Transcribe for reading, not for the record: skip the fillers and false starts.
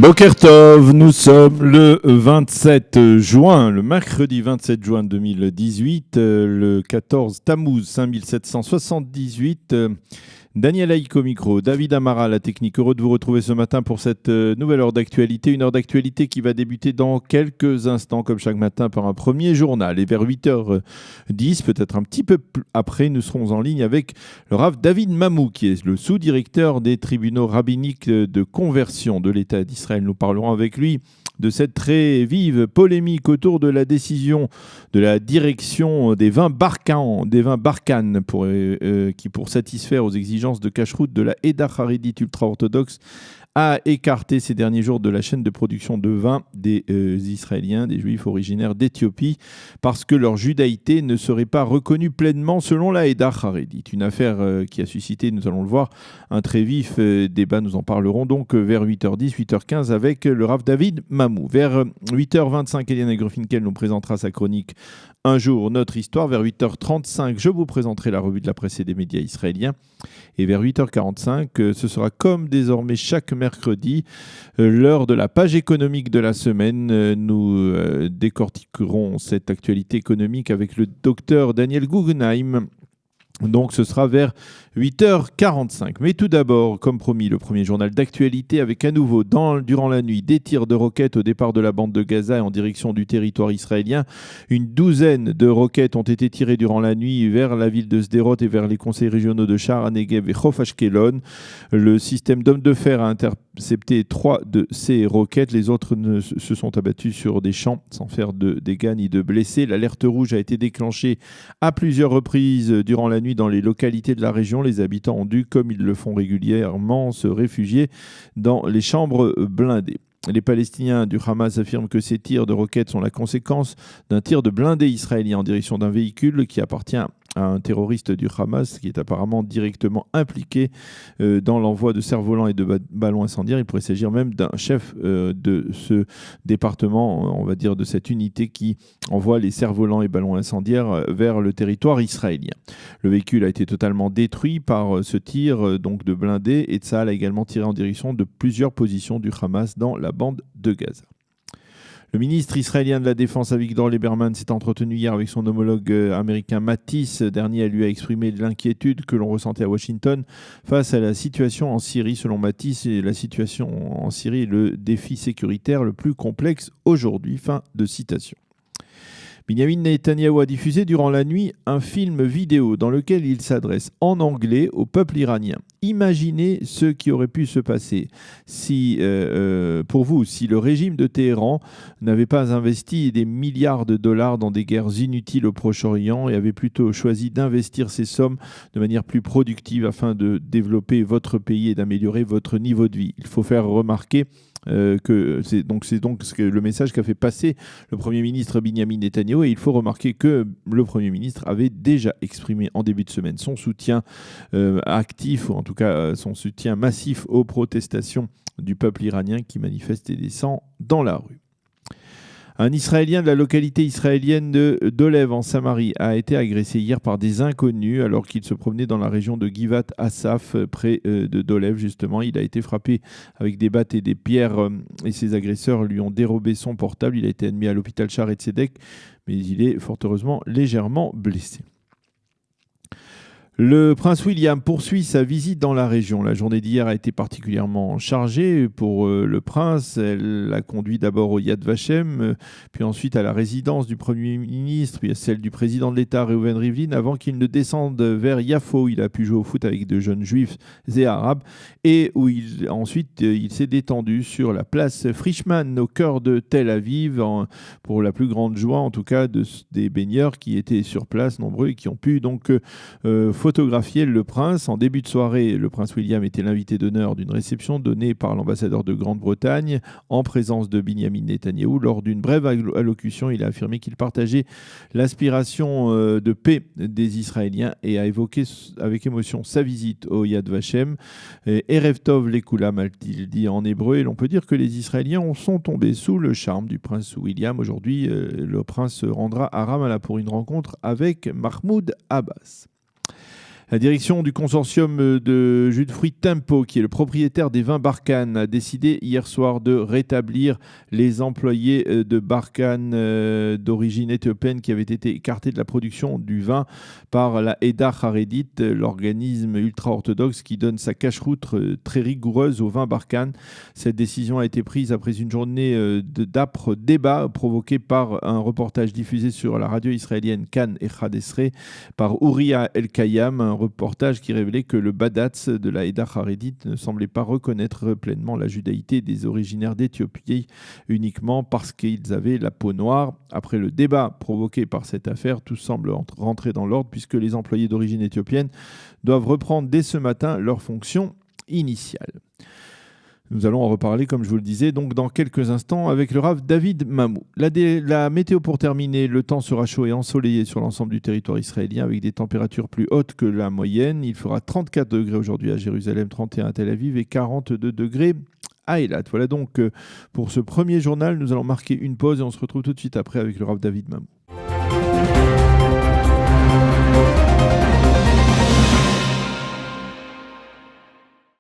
Boker Tov, nous sommes le 27 juin, le mercredi 27 juin 2018, le 14 Tammuz 5778. Daniel Haïk au micro, David Amara à la technique. Heureux de vous retrouver ce matin pour cette nouvelle heure d'actualité. Une heure d'actualité qui va débuter dans quelques instants, comme chaque matin, par un premier journal. Et vers 8h10, peut-être un petit peu après, nous serons en ligne avec le Rav David Mamou, qui est le sous-directeur des tribunaux rabbiniques de conversion de l'État d'Israël. Nous parlerons avec lui de cette très vive polémique autour de la décision de la direction des vins Barkhane qui, pour satisfaire aux exigences de cacheroute de la Eda Haredite ultra-orthodoxe, a écarté ces derniers jours de la chaîne de production de vin des Israéliens, des Juifs originaires d'Éthiopie, parce que leur judaïté ne serait pas reconnue pleinement selon la Eda Haredite. Une affaire qui a suscité, nous allons le voir, un très vif débat. Nous en parlerons donc vers 8h10, 8h15 avec le Rav David Mamou. Vers 8h25, Eliane Grofinkel nous présentera sa chronique Un jour, notre histoire. Vers 8h35, je vous présenterai la revue de la presse et des médias israéliens. Et vers 8h45, ce sera comme désormais chaque mercredi, l'heure de la page économique de la semaine. Nous décortiquerons cette actualité économique avec le docteur Daniel Guggenheim. Donc ce sera vers 8h45. Mais tout d'abord, comme promis, le premier journal d'actualité avec à nouveau, durant la nuit, des tirs de roquettes au départ de la bande de Gaza et en direction du territoire israélien. Une douzaine de roquettes ont été tirées durant la nuit vers la ville de Sderot et vers les conseils régionaux de Sha'ar HaNegev et Chof Ashkelon. Le système d'hommes de fer a intercepté 3 de ces roquettes. Les autres se sont abattus sur des champs sans faire de dégâts ni de blessés. L'alerte rouge a été déclenchée à plusieurs reprises durant la nuit dans les localités de la région. Les habitants ont dû, comme ils le font régulièrement, se réfugier dans les chambres blindées. Les Palestiniens du Hamas affirment que ces tirs de roquettes sont la conséquence d'un tir de blindé israélien en direction d'un véhicule qui appartient à un terroriste du Hamas qui est apparemment directement impliqué dans l'envoi de cerfs-volants et de ballons incendiaires. Il pourrait s'agir même d'un chef de ce département, on va dire de cette unité qui envoie les cerfs-volants et ballons incendiaires vers le territoire israélien. Le véhicule a été totalement détruit par ce tir donc de blindé et Tsahal a également tiré en direction de plusieurs positions du Hamas dans la bande de Gaza. Le ministre israélien de la Défense, Avigdor Lieberman, s'est entretenu hier avec son homologue américain Mattis. Ce dernier lui a exprimé l'inquiétude que l'on ressentait à Washington face à la situation en Syrie. Selon Mattis, la situation en Syrie est le défi sécuritaire le plus complexe aujourd'hui. Fin de citation. Binyamin Netanyahou a diffusé durant la nuit un film vidéo dans lequel il s'adresse en anglais au peuple iranien. Imaginez ce qui aurait pu se passer si, pour vous, si le régime de Téhéran n'avait pas investi des milliards de dollars dans des guerres inutiles au Proche-Orient et avait plutôt choisi d'investir ces sommes de manière plus productive afin de développer votre pays et d'améliorer votre niveau de vie. Il faut faire remarquer que c'est donc le message qu'a fait passer le Premier ministre Binyamin Netanyahou, et il faut remarquer que le Premier ministre avait déjà exprimé en début de semaine son soutien actif, ou en tout cas son soutien massif aux protestations du peuple iranien qui manifeste et descend dans la rue. Un Israélien de la localité israélienne de Dolev en Samarie a été agressé hier par des inconnus alors qu'il se promenait dans la région de Givat Asaf, près de Dolev justement. Il a été frappé avec des battes et des pierres et ses agresseurs lui ont dérobé son portable. Il a été admis à l'hôpital Shaare Tzedek, mais il est fort heureusement légèrement blessé. Le prince William poursuit sa visite dans la région. La journée d'hier a été particulièrement chargée pour le prince. Elle l'a conduit d'abord au Yad Vashem, puis ensuite à la résidence du Premier ministre, puis à celle du président de l'État, Reuven Rivlin, avant qu'il ne descende vers Yafo. Il a pu jouer au foot avec de jeunes juifs et arabes, et où ensuite il s'est détendu sur la place Frischmann, au cœur de Tel Aviv, pour la plus grande joie en tout cas des baigneurs qui étaient sur place, nombreux, et qui ont pu donc photographier le prince. En début de soirée, le prince William était l'invité d'honneur d'une réception donnée par l'ambassadeur de Grande-Bretagne en présence de Binyamin Netanyahou. Lors d'une brève allocution, il a affirmé qu'il partageait l'aspiration de paix des Israéliens et a évoqué avec émotion sa visite au Yad Vashem. Erev Tov Lekulam, a-t-il dit en hébreu, et l'on peut dire que les Israéliens sont tombés sous le charme du prince William. Aujourd'hui, le prince se rendra à Ramallah pour une rencontre avec Mahmoud Abbas. La direction du consortium de jus de fruits Tempo, qui est le propriétaire des vins Barkhane, a décidé hier soir de rétablir les employés de Barkhane d'origine éthiopienne qui avaient été écartés de la production du vin par la Eda Haredit, l'organisme ultra-orthodoxe qui donne sa cache-route très rigoureuse au vin Barkhane. Cette décision a été prise après une journée d'âpres débats provoqués par un reportage diffusé sur la radio israélienne Kan Echad Esrei par Ouria El-Kayam, un reportage qui révélait que le Badatz de la Eda Haredit ne semblait pas reconnaître pleinement la judaïté des originaires d'Éthiopie uniquement parce qu'ils avaient la peau noire. Après le débat provoqué par cette affaire, tout semble rentrer dans l'ordre puisque les employés d'origine éthiopienne doivent reprendre dès ce matin leurs fonctions initiales. Nous allons en reparler, comme je vous le disais, donc dans quelques instants avec le Rav David Mamou. La météo pour terminer, le temps sera chaud et ensoleillé sur l'ensemble du territoire israélien avec des températures plus hautes que la moyenne. Il fera 34 degrés aujourd'hui à Jérusalem, 31 à Tel Aviv et 42 degrés à Eilat. Voilà donc pour ce premier journal, nous allons marquer une pause et on se retrouve tout de suite après avec le Rav David Mamou.